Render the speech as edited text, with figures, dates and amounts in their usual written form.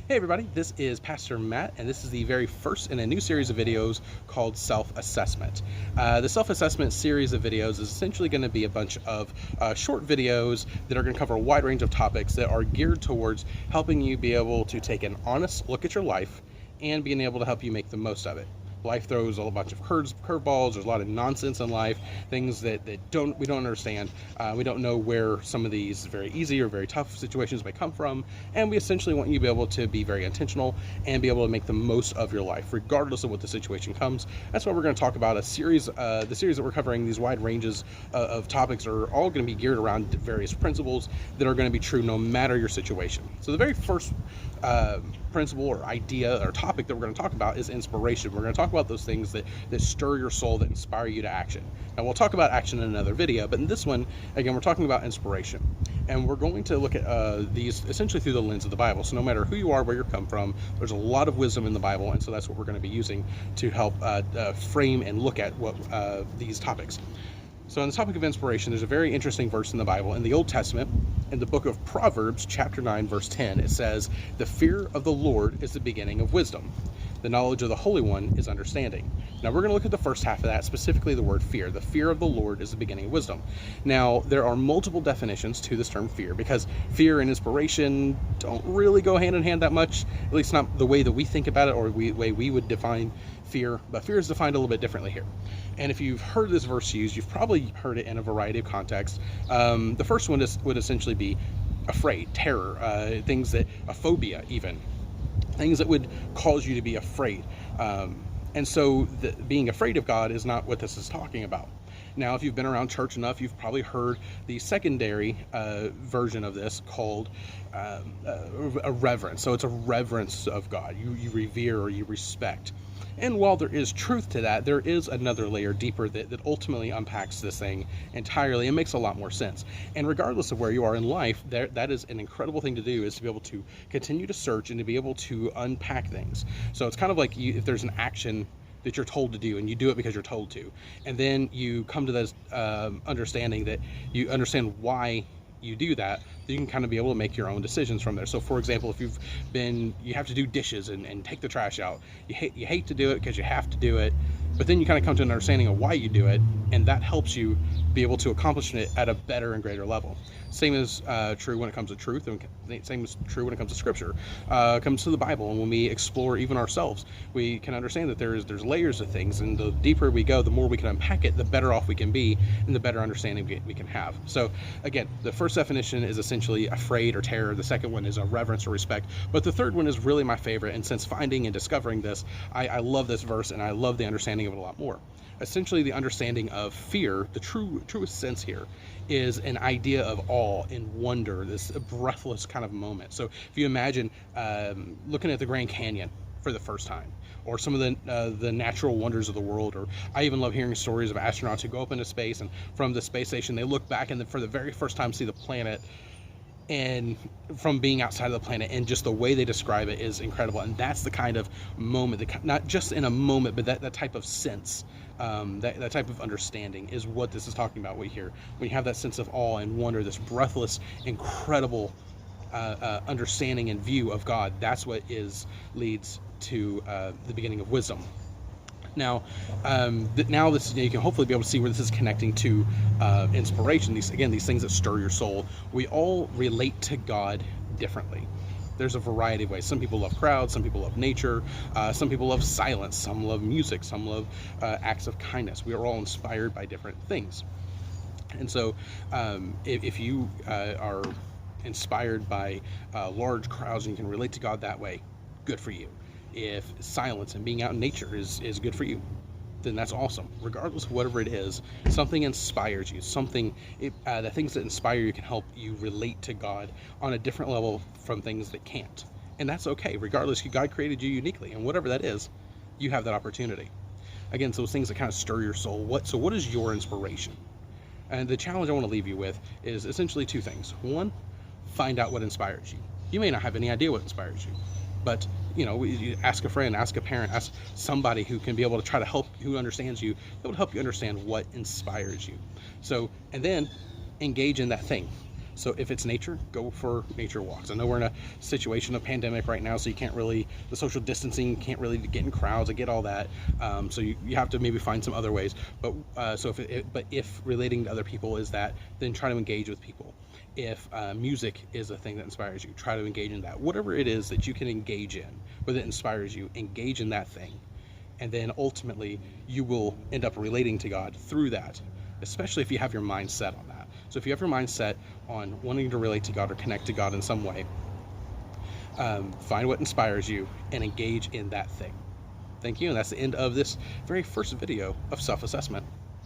Hey everybody, this is Pastor Matt, and this is the very first in a new series of videos called Self-Assessment. The Self-Assessment series of videos is essentially going to be a bunch of short videos that are going to cover a wide range of topics that are geared towards helping you be able to take an honest look at your life and being able to help you make the most of it. Life throws a bunch of curveballs. There's a lot of nonsense in life, things that we don't understand. We don't know where some of these very easy or very tough situations may come from, and we essentially want you to be able to be very intentional and be able to make the most of your life, regardless of what the situation comes. That's why we're going to talk about a series. The series that we're covering, these wide ranges of topics, are all going to be geared around various principles that are going to be true no matter your situation. So the very first principle or idea or topic that we're going to talk about is inspiration. We're going to talk about those things that stir your soul, that inspire you to action. Now we'll talk about action in another video, but in this one, again, we're talking about inspiration. And we're going to look at these essentially through the lens of the Bible. So no matter who you are, where you come from, there's a lot of wisdom in the Bible, and so that's what we're going to be using to help frame and look at what these topics. So on the topic of inspiration, there's a very interesting verse in the Bible. In the Old Testament, in the book of Proverbs, chapter 9, verse 10, it says, "The fear of the Lord is the beginning of wisdom. The knowledge of the Holy One is understanding." Now we're going to look at the first half of that, specifically the word fear. The fear of the Lord is the beginning of wisdom. Now, there are multiple definitions to this term fear, because fear and inspiration don't really go hand in hand that much, at least not the way that we think about it or the way we would define fear. But fear is defined a little bit differently here. And if you've heard this verse used, you've probably heard it in a variety of contexts. The first one would essentially be afraid, terror, things that, a phobia even, things that would cause you to be afraid. And so being afraid of God is not what this is talking about. Now, if you've been around church enough, you've probably heard the secondary version of this called a reverence. So it's a reverence of God. You revere or you respect. And while there is truth to that, there is another layer deeper that ultimately unpacks this thing entirely and makes a lot more sense. And regardless of where you are in life, that is an incredible thing to do, is to be able to continue to search and to be able to unpack things. So it's kind of like if there's an action that you're told to do and you do it because you're told to, and then you come to this understanding that you understand why you do that, you can kind of be able to make your own decisions from there. So for example, if you have to do dishes and take the trash out, you hate to do it because you have to do it, but then you kind of come to an understanding of why you do it, and that helps you be able to accomplish it at a better and greater level. Same is true when it comes to truth, and same is true when it comes to scripture. It comes to the Bible, and when we explore even ourselves, we can understand that there's layers of things, and the deeper we go, the more we can unpack it, the better off we can be, and the better understanding we can have. So again, the first definition is essentially afraid or terror. The second one is a reverence or respect. But the third one is really my favorite, and since finding and discovering this, I love this verse, and I love the understanding of it a lot more. Essentially, the understanding of fear, the truest sense here, is an idea of awe and wonder, this breathless kind of moment. So if you imagine looking at the Grand Canyon for the first time, or some of the natural wonders of the world, or I even love hearing stories of astronauts who go up into space, and from the space station they look back and for the very first time see the planet, and from being outside of the planet, and just the way they describe it is incredible. And that's the kind of moment, not just in a moment, but that type of sense, that type of understanding is what this is talking about. When you have that sense of awe and wonder, this breathless, incredible understanding and view of God, that's what leads to the beginning of wisdom. Now, this you can hopefully be able to see where this is connecting to inspiration. These things that stir your soul. We all relate to God differently. There's a variety of ways. Some people love crowds, some people love nature, some people love silence, some love music, some love acts of kindness. We are all inspired by different things. And so if you are inspired by large crowds and you can relate to God that way, good for you. If silence and being out in nature is good for you, then that's awesome. Regardless of whatever it is, something inspires you. The things that inspire you can help you relate to God on a different level from things that can't. And that's okay. Regardless, God created you uniquely, and whatever that is, you have that opportunity. Again, so those things that kind of stir your soul. What is your inspiration? And the challenge I want to leave you with is essentially two things. One, find out what inspires you. You may not have any idea what inspires you, but you ask a friend, ask a parent, ask somebody who can be able to try to help, who understands you, able to help you understand what inspires you. So, and then engage in that thing. So if it's nature, go for nature walks. I know we're in a situation of pandemic right now, so you can't really, the social distancing, can't really get in crowds. I get all that. So you have to maybe find some other ways. But so if relating to other people is that, then try to engage with people. If music is a thing that inspires you, try to engage in that. Whatever it is that you can engage in, whether it inspires you, engage in that thing. And then ultimately, you will end up relating to God through that, especially if you have your mind set on that. So if you have your mind set on wanting to relate to God or connect to God in some way, find what inspires you and engage in that thing. Thank you, and that's the end of this very first video of self-assessment.